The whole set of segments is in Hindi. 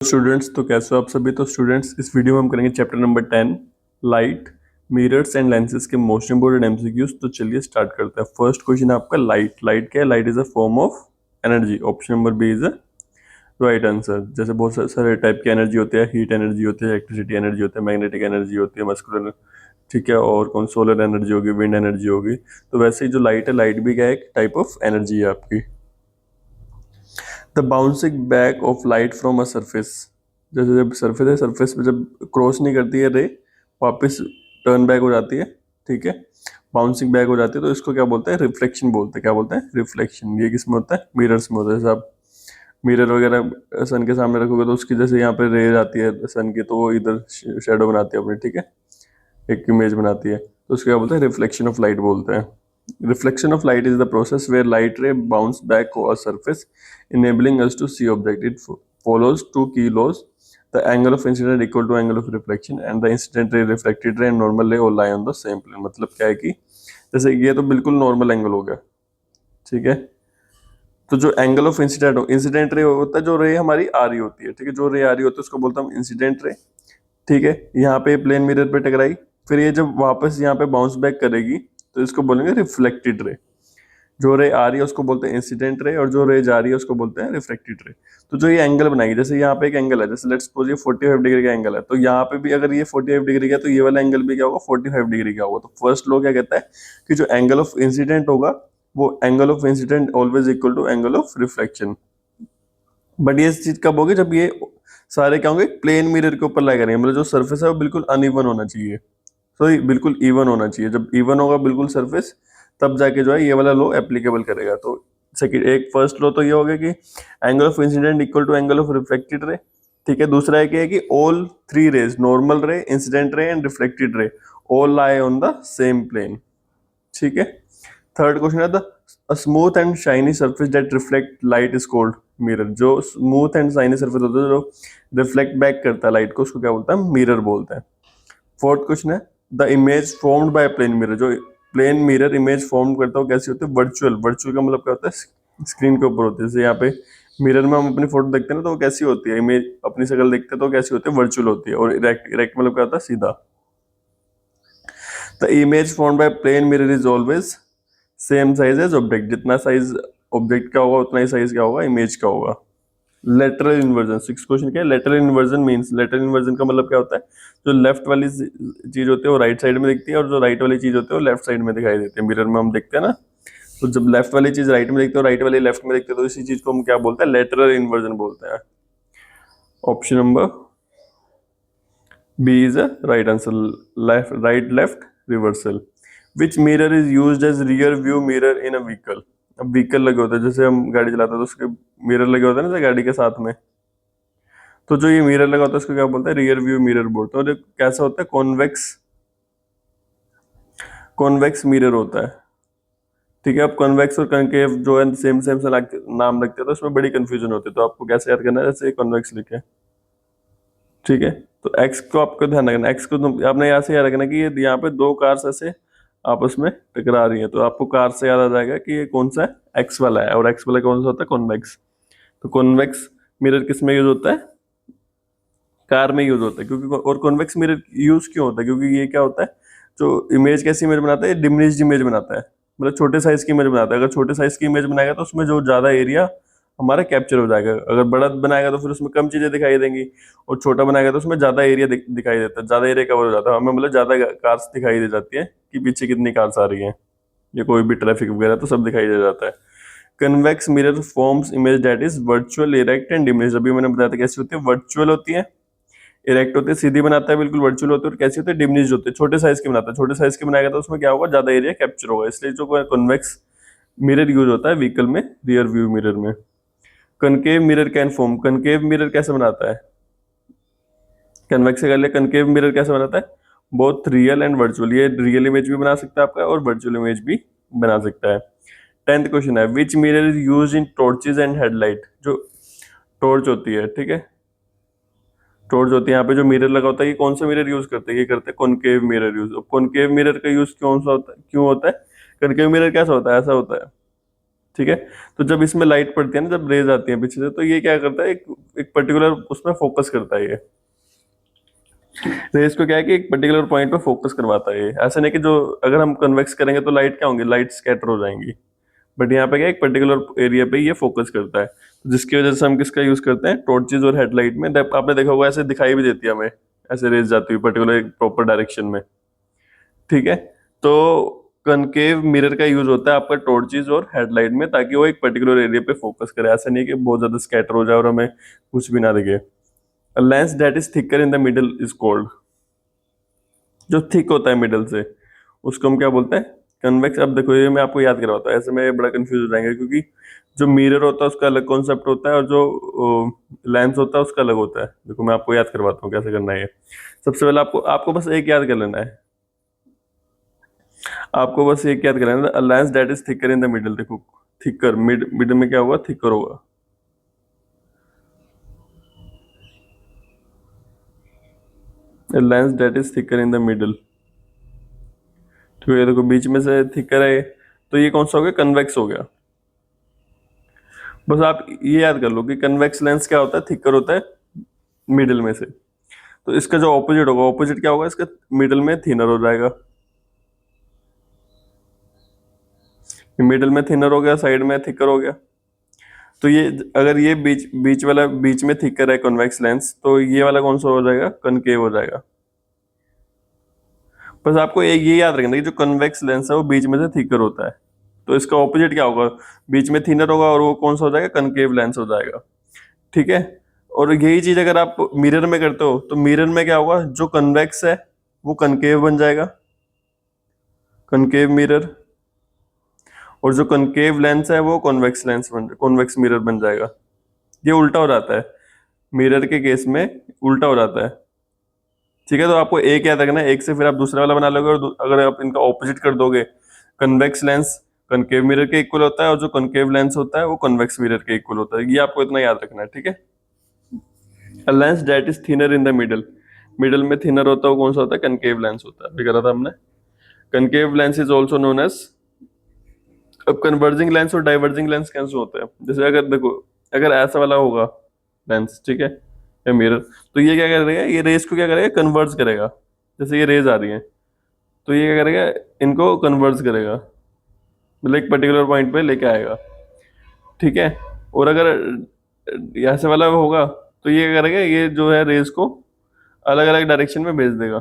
स्टूडेंट्स, तो कैसे हो आप सभी। तो स्टूडेंट्स, इस वीडियो में हम करेंगे chapter number 10 light, mirrors and lenses के मोस्ट इंपोर्टेंट एमसीक्यूज। तो चलिए स्टार्ट करते हैं। फर्स्ट क्वेश्चन है आपका लाइट। लाइट क्या है? Light is a form of energy. Option number B is a right answer. जैसे बहुत सारे टाइप की एनर्जी होती है, हीट एनर्जी होती है, इलेक्ट्रिसिटी एनर्जी होती है, मैग्नेटिक एनर्जी होती है, मस्कुलर, ठीक है, और कौन सोलर एनर्जी होगी, विंड एनर्जी होगी। तो वैसे ही जो लाइट है, लाइट भी क्या है? एक टाइप ऑफ एनर्जी है आपकी। The bouncing back of light from a surface. जैसे जब सरफेस है, सरफेस पे जब क्रॉस नहीं करती है रे, वापस टर्न बैक हो जाती है, ठीक है, बाउंसिंग बैक हो जाती है, तो इसको क्या बोलते हैं? रिफ्लेक्शन बोलते हैं। क्या बोलते हैं? रिफ्लेक्शन। ये किस में होता है? मिरर्स में होता है। जैसे आप मिरर वगैरह सन के सामने रखोगे तो उसकी जैसे यहाँ पे रेज आती है सन की, तो वो इधर शेडो बनाती है अपनी, ठीक है, एक इमेज बनाती है, तो उसको क्या बोलते हैं? रिफ्लेक्शन ऑफ लाइट बोलते हैं। Reflection of light is the process where light ray bounce back off a surface, enabling us to see object. It follows two key laws. The angle of incident equal to angle of reflection, and the incident ray, reflected ray, and normal ray all lie on the same plane. मतलब क्या है कि जैसे ये तो बिल्कुल नॉर्मल एंगल हो गया, ठीक है। तो जो एंगल ऑफ इंसिडेंट रे होता है, जो रे हमारी आ रही होती है, ठीक है, जो रे आ रही होती है उसको बोलते हैं हम इंसिडेंट रे, ठीक है। यहाँ पे प्लेन मिरर पे टकराई, फिर ये जब वापस यहाँ पे बाउंस बैक करेगी तो इसको बोलेंगे रिफ्लेक्टेड रे। जो रे आ रही है उसको बोलते हैं इंसिडेंट रे, और जो रे जा रही है उसको बोलते हैं रिफ्लेक्टेड रे। तो जो ये एंगल बनाएगी, जैसे यहाँ पे एक एंगल है, जैसे लेट्स सपोज ये 45 डिग्री का एंगल है, तो यहाँ पे भी अगर ये 45 डिग्री का है तो ये वाला एंगल भी क्या होगा? 45 डिग्री का होगा। तो फर्स्ट लॉ क्या कहता है कि जो एंगल ऑफ इंसिडेंट होगा वो angle of incident always equal to angle of reflection. But ये चीज कब होगी? जब ये सारे क्या होंगे? प्लेन मिरर के ऊपर लाई करेंगे, मतलब जो सर्फेस है वो बिल्कुल अनइवन होना चाहिए, सॉरी बिल्कुल इवन होना चाहिए। जब इवन होगा बिल्कुल सरफेस, तब जाके जो है ये वाला लॉ एप्लीकेबल करेगा। तो सेकंड, एक फर्स्ट लॉ तो ये हो गया कि angle of incident equal to angle of reflected ray, ठीक है। दूसरा है कि all three rays, normal ray, incident ray and reflected ray, all lie on the same plane, ठीक है। थर्ड क्वेश्चन है the smooth and shiny surface that reflect light is called mirror. जो स्मूथ एंड शाइनी सरफेस होता है जो रिफ्लेक्ट बैक करता है लाइट को, उसको क्या बोलते हैं? मिरर बोलते हैं। फोर्थ क्वेश्चन है the image formed by plane mirror. जो प्लेन मिरर इमेज फॉर्म करता है कैसी होती है? वर्चुअल। वर्चुअल का मतलब क्या होता है? स्क्रीन के ऊपर होती है। जैसे यहाँ पे मिरर में हम अपनी फोटो देखते हैं ना, तो वो कैसी होती है? इमेज अपनी शक्ल देखते हैं तो कैसी होती है? वर्चुअल होती है। और इरेक्ट, इरेक्ट मतलब क्या होता है? सीधा। The image formed by plane mirror is always same size as object. जितना साइज ऑब्जेक्ट का होगा उतना ही साइज क्या होगा? इमेज का होगा। लेटरल इन्वर्जन, सिक्स क्वेश्चन क्या है? Lateral inversion means, lateral inversion का मतलब क्या होता है? जो लेफ्ट वाली चीज होती है वो राइट साइड में दिखती है, और जो राइट वाली चीज होती है वो लेफ्ट साइड में दिखाई देती है। मिरर में हम देखते हैं ना, तो जब लेफ्ट वाली चीज राइट में दिखती है और राइट वाली लेफ्ट में दिखती है, तो इसी चीज को हम क्या बोलते हैं? लेटरल इन्वर्जन बोलते हैं। Option number B is a right answer. Left, right left reversal. Which mirror is used as rear view mirror in a vehicle. अब व्हीकल लगे होते हैं, जैसे हम गाड़ी चलाते हैं तो उसके मिरर लगे होते हैं ना गाड़ी के साथ में, तो जो ये मिरर लगा होता है उसको क्या बोलते हैं? रियर व्यू मिरर बोलते हैं। और ये कैसा होता है? कॉन्वेक्स, कॉन्वेक्स मिरर होता है, ठीक है। अब कॉन्वेक्स और कनकेव जो है सेम सेम से नाम रखते हैं, तो उसमें बड़ी कंफ्यूजन होती है। तो आपको कैसे याद करना है? जैसे कॉन्वेक्स लिखे, ठीक है। तो एक्स को आपको ध्यान रखना, एक्स को आपने यहाँ से याद रखना कि ये यहाँ पे दो कार्स ऐसे आपस में टकरा रही है, तो आपको कार से याद आ जाएगा कि ये कौन सा है? एक्स वाला है। और एक्स वाला कौन सा होता है? कॉन्वेक्स। तो कॉन्वेक्स मिरर किस में यूज होता है? कार में यूज होता है। क्योंकि और कॉन्वेक्स मिरर यूज क्यों होता है? क्योंकि ये क्या होता है, जो इमेज कैसी इमेज बनाता है? डिमिनिश्ड इमेज बनाता है, मतलब छोटे साइज की इमेज बनाता है। अगर छोटे साइज की इमेज बनाएगा तो उसमें जो ज्यादा एरिया हमारा कैप्चर हो जाएगा। अगर बड़ा बनाएगा तो फिर उसमें कम चीजें दिखाई देंगी, और छोटा बनाएगा तो उसमें ज्यादा एरिया दिखाई देता है, ज्यादा एरिया कवर हो जाता है, हमें मतलब ज्यादा कार्स दिखाई दे जाती है कि पीछे कितनी कार्स आ रही है, या कोई भी ट्रैफिक वगैरह तो सब दिखाई दे जाता है। Convex mirror forms image that is virtual, erect and diminished. अभी मैंने बताया था कैसी होती है? वर्चुअल होती है, इरेक्ट होते हैं, सीधी बनाता है बिल्कुल वर्चुअल होते हैं, और कैसे होते हैं? डिमिनिश्ड होते हैं, छोटे साइज के बनाता है। छोटे साइज के बनाएगा तो उसमें क्या होगा? ज्यादा एरिया कैप्चर होगा। इसलिए जो कन्वेक्स मिरर यूज होता है व्हीकल में, रियर व्यू मिरर में। Concave mirror can form, concave mirror कैसे बनाता है? कन्वेक्स से कर लिया, कनकेव मिरर कैसे बनाता है? Both real and virtual. ये रियल इमेज भी बना सकता है आपका, और वर्चुअल इमेज भी बना सकता है। 10th क्वेश्चन है विच mirror is use in torches and headlight. जो टॉर्च होती है, ठीक है, टॉर्च होती है, यहाँ पे जो मिरर लगा होता है, ये कौन सा मिरर यूज करते हैं? ये करते हैं concave mirror use. Concave mirror का यूज कौन सा होता है? क्यों होता है? कॉनकेव मिरर कैसा होता है? ऐसा होता है, ठीक है। तो जब इसमें लाइट पड़ती है ना, जब रेज आती है पीछे से, तो ये क्या करता है, एक पर्टिकुलर उसमें फोकस करता है ये। रेज को क्या है कि एक पर्टिकुलर पॉइंट पे फोकस करवाता है ये। ऐसा नहीं कि जो अगर हम कन्वेक्स करेंगे तो लाइट क्या होंगी, लाइट स्कैटर हो जाएंगी। बट यहाँ पे क्या एक पर्टिकुलर एरिया पे ये फोकस करता है, जिसकी वजह से हम किसका यूज करते हैं, टॉर्चेज और हेडलाइट में। आपने देखा होगा ऐसे दिखाई भी देती है हमें, ऐसे रेज जाती हुई पर्टिकुलर एक प्रॉपर डायरेक्शन में। ठीक है। तो कनकेव मिरर का यूज होता है आपका टॉर्चेज और हेडलाइट में, ताकि वो एक पर्टिकुलर एरिया पे फोकस करे। ऐसा नहीं है कि बहुत ज्यादा स्कैटर हो जाए और हमें कुछ भी ना दिखे। Lens that is thicker in the middle is called, जो थिक होता है मिडल से, उसको हम क्या बोलते हैं, कन्वेक्स। अब देखो ये मैं आपको याद करवाता हूँ, ऐसे में बड़ा कंफ्यूज हो जाएंगे, क्योंकि जो मिरर होता है उसका अलग कॉन्सेप्ट होता है और जो लेंस होता है उसका अलग होता है। देखो मैं आपको याद करवाता हूँ कैसे करना है ये। सबसे पहले आपको आपको बस एक याद कर लेना है, आपको बस एक याद कर लेना है, lens that is thicker in the middle. देखो थिकर, मिडल में क्या होगा, थिकर होगा। Lens that is thicker in the middle, ठीक है। देखो बीच में से थिकर है, तो ये कौन सा हो गया, कन्वेक्स हो गया। बस आप ये याद कर लो कि कन्वेक्स लेंस क्या होता है, थिकर होता है मिडिल में से। तो इसका जो ऑपोजिट होगा, ऑपोजिट क्या होगा इसका, मिडिल में थिनर हो जाएगा। मिडिल में थिनर हो गया, साइड में थिकर हो गया। तो ये अगर ये बीच बीच वाला बीच में थिकर है कन्वेक्स लेंस, तो ये वाला कौन सा हो जाएगा, कनकेव हो जाएगा। बस आपको एक ये याद रखना कि जो कन्वेक्स लेंस है वो बीच में से थिकर होता है, तो इसका ऑपोजिट क्या होगा, बीच में थिनर होगा और वो कौन सा हो जाएगा, कनकेव लेंस हो जाएगा। ठीक है। और यही चीज अगर आप मिरर में करते हो, तो मिरर में क्या होगा, जो कन्वेक्स है वो कनकेव बन जाएगा, कनकेव मिरर। और जो कनकेव लेंस है वो कॉन्वेक्स लेंस बन, कॉन्वेक्स मिरर बन जाएगा। ये उल्टा हो जाता है, मिरर के केस में उल्टा हो जाता है। ठीक है। तो आपको एक याद रखना है, एक से फिर आप दूसरा वाला बना लोगे, और अगर आप इनका ऑपोजिट कर दोगे, कन्वेक्स लेंस कनकेव मिरर के इक्वल होता है और जो कनकेव लेंस होता है वो कन्वेक्स मिरर के इक्वल होता है। ये आपको इतना याद रखना है। ठीक है। A lens that is thinner in the middle, middle में थिनर होता है वो कौन सा होता है, कनकेव लेंस होता है, अभी करा था हमने। Concave lens is also known as. अब कन्वर्जिंग लेंस और डाइवर्जिंग लेंस कैसे होते हैं, जैसे अगर देखो, अगर ऐसा वाला होगा लेंस, ठीक है, या मिरर, तो ये क्या करेगा, ये रेस को क्या करेगा, कन्वर्ज करेगा। जैसे ये रेज आ रही है, तो ये क्या करेगा, इनको कन्वर्ज करेगा, मतलब एक पर्टिकुलर पॉइंट पे लेके आएगा। ठीक है। और अगर ऐसे वाला होगा, तो ये क्या करेगा, ये जो है रेस को अलग अलग डायरेक्शन में भेज देगा।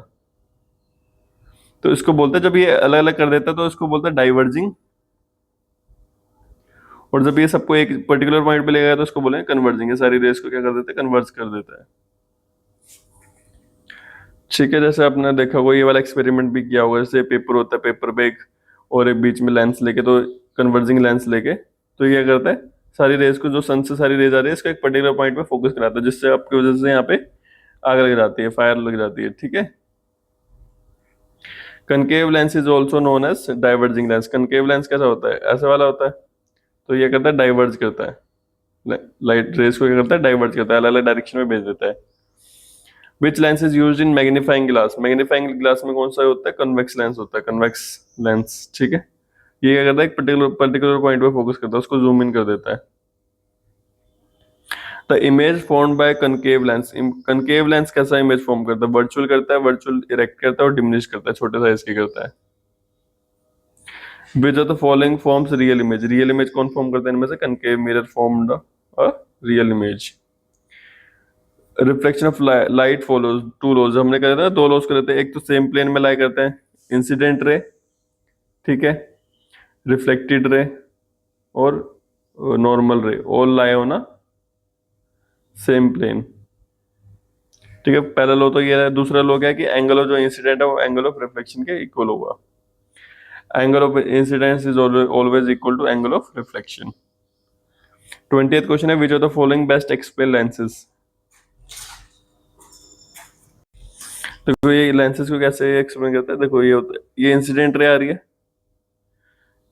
तो इसको बोलते हैं, जब ये अलग अलग कर देता है तो इसको बोलते हैं डाइवर्जिंग। और जब ये सबको एक पर्टिकुलर पॉइंट पे ले गया तो इसको बोलेंगे कन्वर्जिंग। ये सारी रेस को क्या कर देते हैं, कन्वर्ज कर देता है। ठीक है। जैसे आपने देखा होगा, ये वाला एक्सपेरिमेंट भी किया होगा, जैसे पेपर होता है, पेपर पे एक और एक बीच में लेंस लेके, तो कन्वर्जिंग लेंस लेके, तो ये क्या करता है, सारी रेस को, जो सन से सारी रेज आ रही है, इसका एक पर्टिकुलर पॉइंट पे फोकस कराता है, जिससे आपकी वजह से यहाँ पे आग लग जाती है, फायर लग जाती है। ठीक है। Concave lens is also known as diverging lens. Concave lens कैसा होता है, ऐसा वाला होता है, तो ये करता है डाइवर्ज करता है, लाइट रेस को क्या करता है, डाइवर्ज करता है, अलग अलग डायरेक्शन में भेज देता है। Which lens is use in magnifying glass. Magnifying glass में कौन सा होता है, कन्वेक्स लेंस होता है, कन्वेक्स लेंस। ठीक है। ये क्या करता है, एक पर्टिकुलर पॉइंट पे फोकस करता है, उसको जूम इन कर देता है। The image form by concave lens. Concave lens कैसा इमेज फॉर्म करता है, वर्चुअल करता है, वर्चुअल इरेक्ट करता है और डिमिनिश करता है, छोटे साइज की करता है। Which of the following forms real image. Real image कौन फॉर्म करता है इनमें से, concave mirror formed a real image. Reflection of light follows two laws. हमने कहा था दो लॉज करते हैं, एक तो सेम प्लेन में लाई करते हैं, इंसिडेंट रे, ठीक है, रिफ्लेक्टेड रे और normal ray, all lie on a same plane. ठीक है। पहला लो तो ये है, दूसरा लो क्या है कि एंगल ऑफ जो इंसिडेंट है वो एंगल ऑफ रिफ्लेक्शन के इक्वल होगा। Angle of incidence is always equal to angle of reflection. 20th question है, which of the following best explain lenses. देखो ये लेंसेज को कैसे एक्सप्लेन करता है, देखो ये होता है, ये इंसिडेंट रे आ रही है,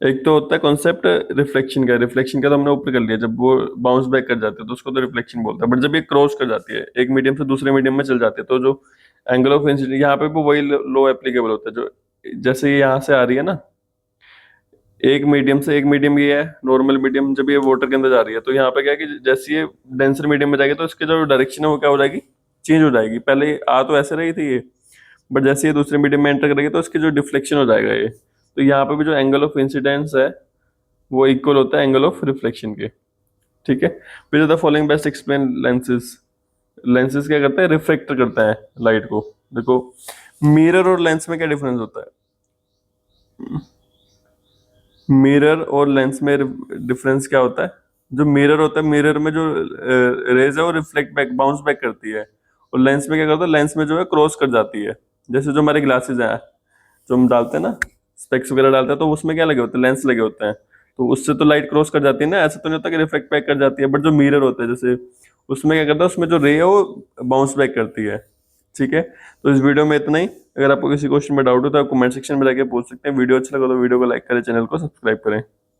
एक तो होता है कॉन्सेप्ट रिफ्लेक्शन का। रिफ्लेक्शन का तो हमने ऊपर कर लिया, जब वो बाउंस बैक कर जाते हैं तो उसको तो रिफ्लेक्शन बोलता है। बट जब ये क्रॉस कर जाती है, एक मीडियम से दूसरे मीडियम में चल जाती है, तो जो एंगल ऑफ इंसिडेंट, यहाँ पे भी वही लो एप्लीकेबल होता है, जो जैसे ये यहाँ से आ रही है ना, एक मीडियम से, एक मीडियम ये है नॉर्मल मीडियम, जब ये वाटर के अंदर जा रही है तो यहाँ पे क्या है कि जैसे ये डेंसर मीडियम में जाएगी तो इसकी जो डायरेक्शन है वो क्या हो जाएगी, चेंज हो जाएगी। पहले आ तो ऐसे रही थी ये, बट जैसे ये दूसरे मीडियम में एंटर करेगी तो इसकी जो डिफ्लेक्शन हो जाएगा ये। तो यहाँ पे भी जो एंगल ऑफ इंसिडेंस है वो इक्वल होता है एंगल ऑफ रिफ्लेक्शन के। ठीक है, फिर the following best explain lenses. Lenses क्या करता है, रिफ्लेक्ट करता है लाइट को। देखो मिरर और लेंस में क्या डिफरेंस होता है, मिरर और लेंस में डिफरेंस क्या होता है, जो मिरर होता है मिरर में जो रेज है वो रिफ्लेक्ट बैक, बाउंस बैक करती है, और लेंस में क्या करता है, लेंस में जो है क्रॉस कर जाती है। जैसे जो हमारे ग्लासेस हैं जो हम डालते हैं ना, स्पेक्स वगैरह डालते हैं, तो उसमें क्या लगे होते हैं, लेंस लगे होते हैं, तो उससे तो लाइट क्रॉस कर जाती है ना, ऐसा तो नहीं होता कि रिफ्लेक्ट बैक कर जाती है। बट जो मिरर होता है जैसे, उसमें क्या करता है, उसमें जो रे है वो बाउंस बैक करती है। ठीक है, तो इस वीडियो में इतना ही। अगर आपको किसी क्वेश्चन में डाउट हो तो आप कमेंट सेक्शन में जाके पूछ सकते हैं। वीडियो अच्छा लगा तो वीडियो को लाइक करें, चैनल को सब्सक्राइब करें।